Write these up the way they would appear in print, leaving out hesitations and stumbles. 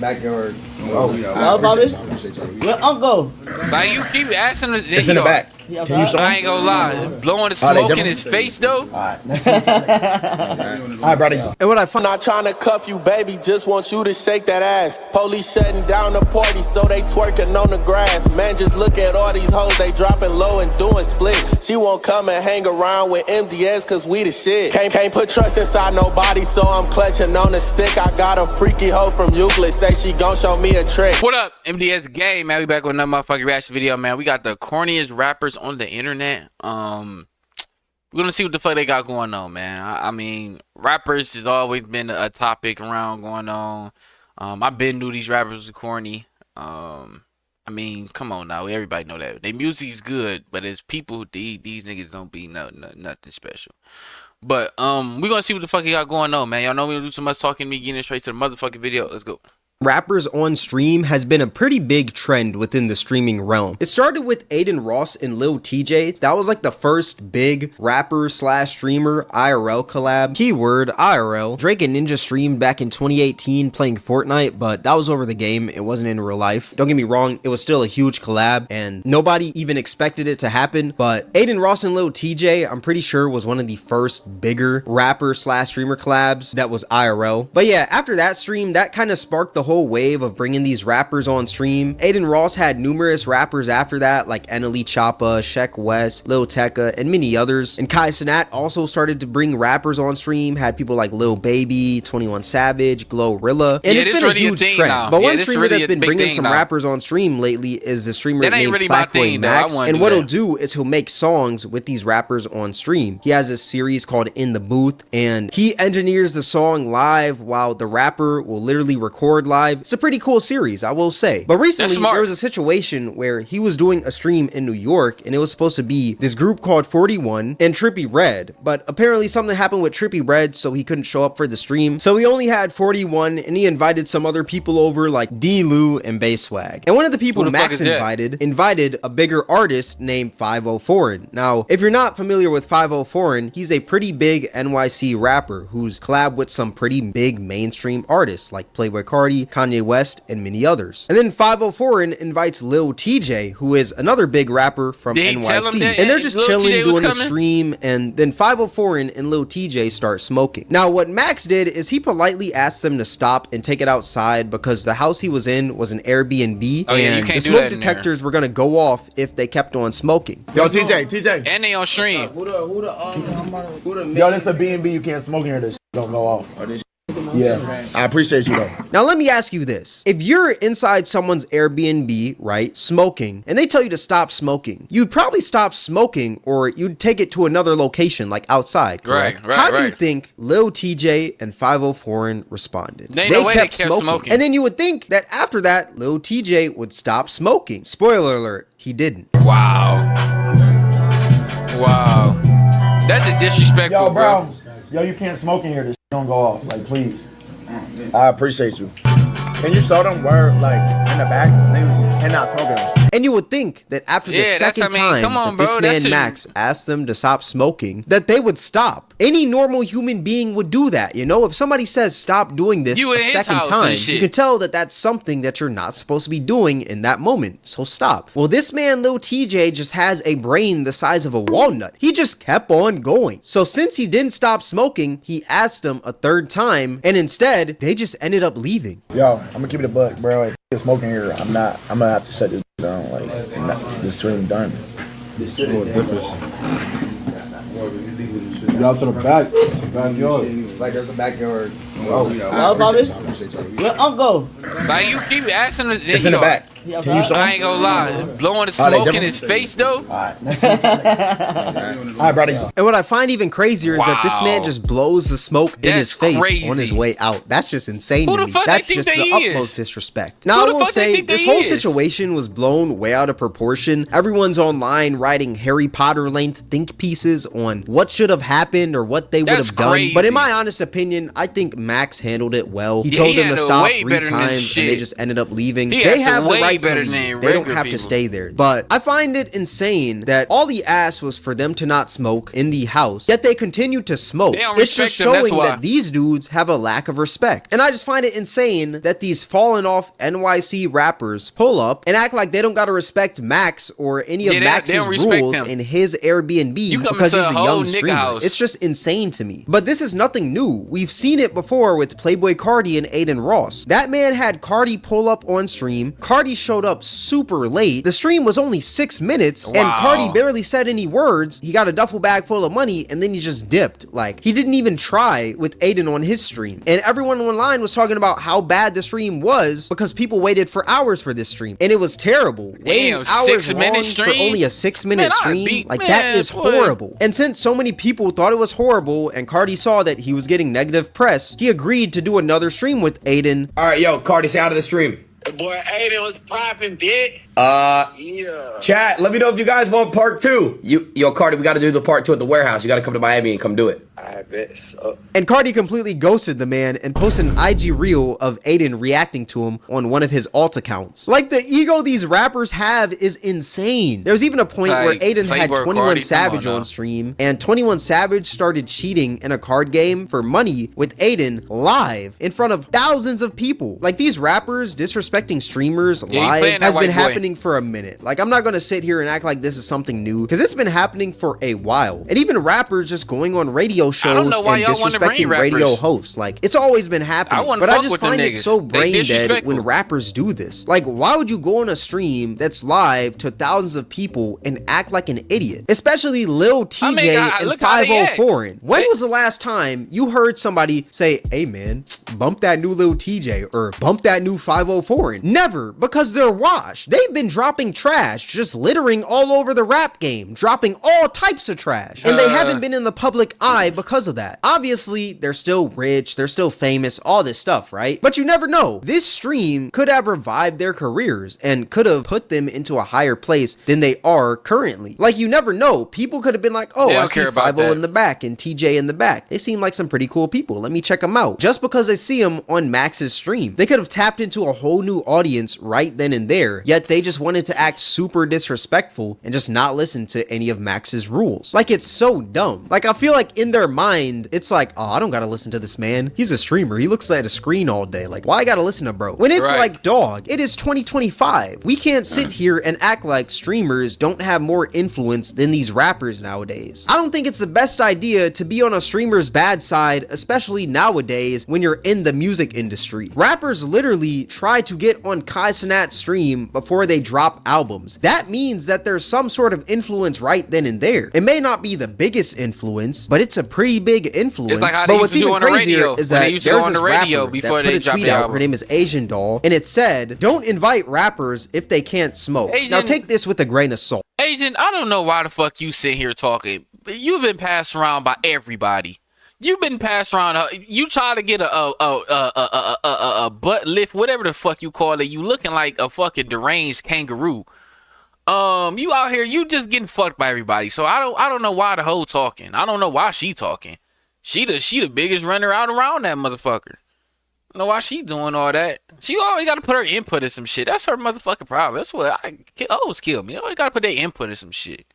Backyard. Oh, Your uncle. Like you keep asking us. it's in the back. Yeah, Can you show I him? ain't gonna lie. Blowing the smoke in his face though. Alright, brother. And what I find, Not trying to cuff you, baby, just want you to shake that ass. Police shutting down the party, so they twerking on the grass. Man, just look at all these hoes, they dropping low and doing split. She won't come and hang around with MDS, cause we the shit. Can't put trust inside nobody, so I'm clutching on the stick. I got a freaky hoe from Euclid, say she gon' show me a trick. What up, MDS gang, man? We back with another motherfucking reaction video, man. We got the corniest rappers on the internet. We're gonna see what the fuck they got going on, man. I mean, rappers has always been a topic around going on. I been knew these rappers were corny. I mean, come on now, everybody know that. Their music's good, but as people, these niggas don't be nothing special. But we gonna see what the fuck they got going on, man. Y'all know we don't do so much talking, me getting straight to the motherfucking video. Let's go. rappers on stream has been a pretty big trend within the streaming realm. It started with Aiden Ross and Lil Tjay. That was like the first big rapper slash streamer IRL collab. Keyword IRL. Drake and Ninja streamed back in 2018 playing Fortnite, but that was over the game. It wasn't in real life. Don't get me wrong, it was still a huge collab and nobody even expected it to happen. But Aiden Ross and Lil Tjay, I'm pretty sure, was one of the first bigger rapper slash streamer collabs that was IRL. But yeah, after that stream, that kind of sparked the whole wave of bringing these rappers on stream. Aiden Ross had numerous rappers after that, like Eneli Choppa, Sheck West, Lil Tecca, and many others. And Kai Cenat also started to bring rappers on stream, had people like Lil Baby, 21 Savage, Glorilla, and yeah, it's been really a huge trend. now. But yeah, one streamer really that's been bringing some now. rappers on stream lately is the streamer that named really Blackboy Max. And what that. he'll do is he'll make songs with these rappers on stream. He has this series called In the Booth, and he engineers the song live while the rapper will literally record live. It's a pretty cool series, I will say. But recently there was a situation where he was doing a stream in New York, and it was supposed to be this group called 41 and Trippie Redd, but apparently something happened with Trippie Redd, so he couldn't show up for the stream. So he only had 41, and he invited some other people over like D-Lou and Bayswag. And one of the people Max invited a bigger artist named 504. Now, if you're not familiar with 504, he's a pretty big NYC rapper who's collabed with some pretty big mainstream artists like Playboi Carti, Kanye West, and many others. And then 504 invites Lil Tjay, who is another big rapper from NYC. And they're just chilling doing a stream, and then 504 and Lil Tjay start smoking. Now, what Max did is he politely asked them to stop and take it outside because the house he was in was an Airbnb, and the smoke detectors were gonna go off if they kept on smoking. Yo, TJ. And they on stream. Yo, this a B&B, you can't smoke in here, this don't go off. Yeah, I appreciate you though. Now let me ask you this. If you're inside someone's Airbnb, right, smoking, and they tell you to stop smoking, you'd probably stop smoking or you'd take it to another location like outside, correct? How do you think Lil Tjay and 504 responded? They kept smoking. And then you would think that after that, Lil Tjay would stop smoking. Spoiler alert, he didn't. Wow. Wow. That's a disrespectful, Yo, bro. Yo, you can't smoke in here, this don't go off, like, please. I appreciate you. Can you show them where, like, in the back, and not smoking? And you would think that after the second time that this man Max asked them to stop smoking, that they would stop. Any normal human being would do that, you know? If somebody says stop doing this a second time, you can tell that that's something that you're not supposed to be doing in that moment, so stop. Well, this man, Lil Tjay, just has a brain the size of a walnut. He just kept on going. So since he didn't stop smoking, he asked them a third time, and instead, they just ended up leaving. Yo, I'm gonna keep it a buck, bro. If you're smoking here, I'm gonna have to shut this down, like, this stream done. This shit is different. Y'all to the back. Backyard. Like there's a backyard. Your uncle. Like you keep asking us. It's in the back. Can you show him? I ain't gonna lie. Blowing the smoke in his face though. Alright, brother. And what I find even crazier is that this man just blows the smoke in his face on his way out. That's just insane to me. That's just the utmost disrespect. Now I will say this whole situation was blown way out of proportion. Everyone's online writing Harry Potter length think pieces on what should have happened or what they would have done. But in my honest opinion, I think Max handled it well. He told them to stop 3 times and they just ended up leaving. They have the right right to better leave. than They don't regular have to people. stay there. But I find it insane that all he asked was for them to not smoke in the house, yet they continue to smoke. They don't It's just respect them, that's showing why. that these dudes have a lack of respect. And I just find it insane that these fallen off NYC rappers pull up and act like they don't gotta respect Max or any of Yeah, they Max's don't respect rules him. in his Airbnb come because into he's a a young whole nigga streamer. house. It's just insane to me. But this is nothing new. We've seen it before with Playboy Cardi and Aiden Ross. That man had Cardi pull up on stream. Cardi showed up super late. The stream was only 6 minutes and Wow. Cardi barely said any words. He got a duffel bag full of money and then he just dipped. Like, he didn't even try with Aiden on his stream. And everyone online was talking about how bad the stream was because people waited for hours for this stream. And it was terrible. Waiting Damn, hours 6 long minute for stream? only a 6-minute Man, I'd stream. be- Like, man, that is boy. horrible. And since so many people thought it was horrible and Cardi saw that he was getting negative press, he agreed to do another stream with Aiden. All right, yo, Cardi, say out of the stream. Boy, Aiden was popping, bitch. Yeah. Chat, let me know if you guys want part 2. Yo, Cardi, we got to do the part 2 at the warehouse. You got to come to Miami and come do it. I bet so. And Cardi completely ghosted the man and posted an IG reel of Aiden reacting to him on one of his alt accounts. Like, the ego these rappers have is insane. There was even a point where Like, Aiden had Playboy 21 Cardi, Savage come on on now. stream, and 21 Savage started cheating in a card game for money with Aiden live in front of thousands of people. Like, these rappers disrespecting streamers Yeah, he live playing that has been white boy. happening for a minute. Like, I'm not gonna sit here and act like this is something new, because it's been happening for a while. And even rappers just going on radio shows know why and y'all wanna bring disrespecting radio rappers. hosts. Like, it's always been happening. I wanna But I fuck just with them find it niggas. so They brain dead disrespectful. when rappers do this. Like, why would you go on a stream that's live to thousands of people and act like an idiot? Especially Lil TJ and look how they act. 504. When They- was the last time you heard somebody say, hey man, bump that new Lil TJ or bump that new 504? Never, because they're washed. They've been dropping trash, just littering all over the rap game, dropping all types of trash. And they haven't been in the public eye because of that. Obviously, they're still rich, they're still famous, all this stuff, right? But you never know. This stream could have revived their careers and could have put them into a higher place than they are currently. Like, you never know. People could have been like, oh, They I don't see care about 50 that. in the back and TJ in the back. They seem like some pretty cool people. Let me check them out. Just because they see them on Max's stream. They could have tapped into a whole new audience right then and there, yet they just wanted to act super disrespectful and just not listen to any of Max's rules. Like, it's so dumb. Like, I feel like in their mind, it's like, oh, I don't gotta listen to this man. He's a streamer. He looks at a screen all day. Like, why I gotta listen to bro? When it's Right. like, dog, it is 2025. We can't sit here and act like streamers don't have more influence than these rappers nowadays. I don't think it's the best idea to be on a streamer's bad side, especially nowadays when you're in the music industry. Rappers literally try to get on Kai Cenat's stream before they drop albums. That means that there's some sort of influence right then and there. It may not be the biggest influence, but it's a pretty big influence. It's like how they But used what's to do even on the crazier radio, is when they that used to go there's on this the radio rapper before that they put a dropped tweet the out. album. Her name is Asian Doll, and it said, "Don't invite rappers if they can't smoke." Asian- Now take this with a grain of salt. Agent, I don't know why the fuck you sit here talking. But you've been passed around by everybody. You've been passed around. You try to get a butt lift, whatever the fuck you call it. You looking like a fucking deranged kangaroo. You out here, you just getting fucked by everybody. So I don't know why the hoe talking. I don't know why she talking. She the biggest runner out around that motherfucker. I don't know why she doing all that. She always got to put her input in some shit. That's her motherfucking problem. That's what always kill me. You always got to put their input in some shit.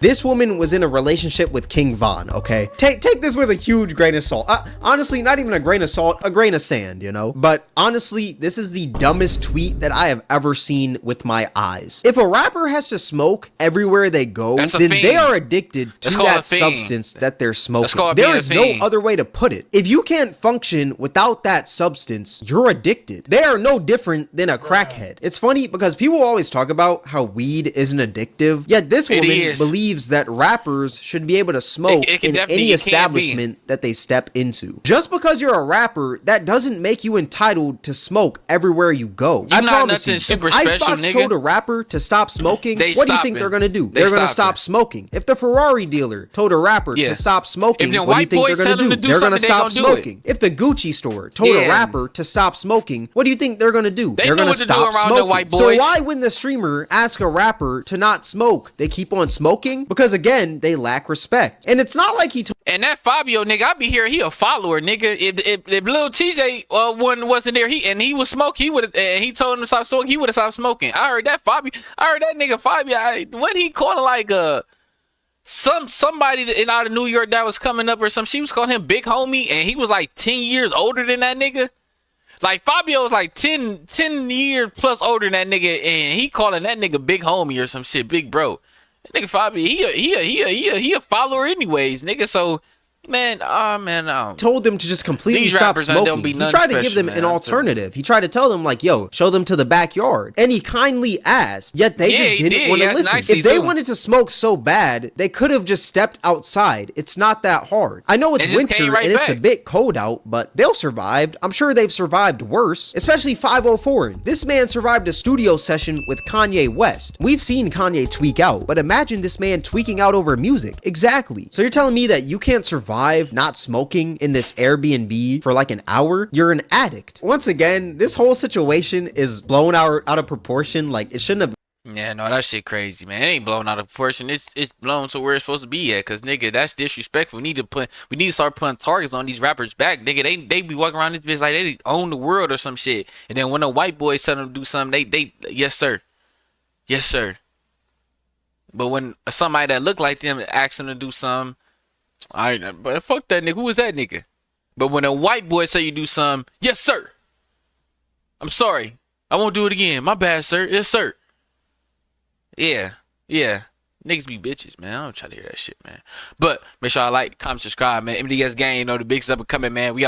This woman was in a relationship with King Von, okay? Take this with a huge grain of salt. Honestly, not even a grain of salt, a grain of sand, you know? But honestly, this is the dumbest tweet that I have ever seen with my eyes. If a rapper has to smoke everywhere they go, That's a then fiend. they are addicted to That's called that a fiend. substance that they're smoking. called There being a is no fiend. other way to put it. If you can't function without that substance, you're addicted. They are no different than a crackhead. It's funny because people always talk about how weed isn't addictive, yet this It woman is. believes that rappers should be able to smoke It can in definitely- any it can be. establishment that they step into. Just because you're a rapper, that doesn't make you entitled to smoke everywhere you go. I not promise nothing you, super if special, Icebox nigga. told a rapper to stop smoking, They what do you think stopping. they're gonna do? They They're gonna stopping. stop smoking. If the Ferrari dealer told a rapper Yeah. to stop smoking, If them what do you white think boys they're tell gonna them do? to do They're gonna something, they stop gonna do it. smoking. If the Gucci store told a Yeah. rapper to stop smoking, what do you think they're gonna do? They They're know gonna what to do stop around the smoking. white So boys. why when the streamer asks a rapper to not smoke, they keep on smoking? smoking because, again, they lack respect. And it's not like he told And that Fabio nigga, I be hearing he a follower, nigga. If little Tjay wasn't there, he was smoking, he would have, and he told him to stop smoking, he would have stopped smoking. I heard that nigga Fabio. What he called like somebody out of New York that was coming up or something. She was calling him big homie, and he was like 10 years older than that nigga. Like Fabio was like 10 years plus older than that nigga, and he calling that nigga big homie or some shit, big bro. That nigga Fabio, he a follower anyways, nigga. So man, told them to just completely these stop rappers don't smoking. be He nothing tried to give special, them man. an alternative. He tried to tell them like, yo, show them to the backyard. And he kindly asked, yet they Yeah, just he didn't did. want to That's listen. nice If they too. wanted to smoke so bad, they could have just stepped outside. It's not that hard. I know it's And just winter came right and it's a back. bit cold out, but they'll survive. I'm sure they've survived worse, especially 504. This man survived a studio session with Kanye West. We've seen Kanye tweak out, but imagine this man tweaking out over music. Exactly. So you're telling me that you can't survive not smoking in this Airbnb for like an hour? You're an addict. Once again, this whole situation is blown out of proportion. Like, it shouldn't have. Yeah, no, that shit crazy, man. It ain't blown out of proportion. It's blown to where it's supposed to be at. Cause nigga, that's disrespectful. We need to start putting targets on these rappers back. Nigga, they be walking around this bitch like they own the world or some shit. And then when the white boys tell them to do something, they yes sir. Yes, sir. But when somebody that look like them asks them to do something, but fuck that nigga. Who is that nigga? But when a white boy say you do something, yes sir. I'm sorry. I won't do it again. My bad, sir. Yes, sir. Yeah. Niggas be bitches, man. I don't try to hear that shit, man. But make sure I like, comment, subscribe, man. MDS gang, you know the big stuff coming, man. We out.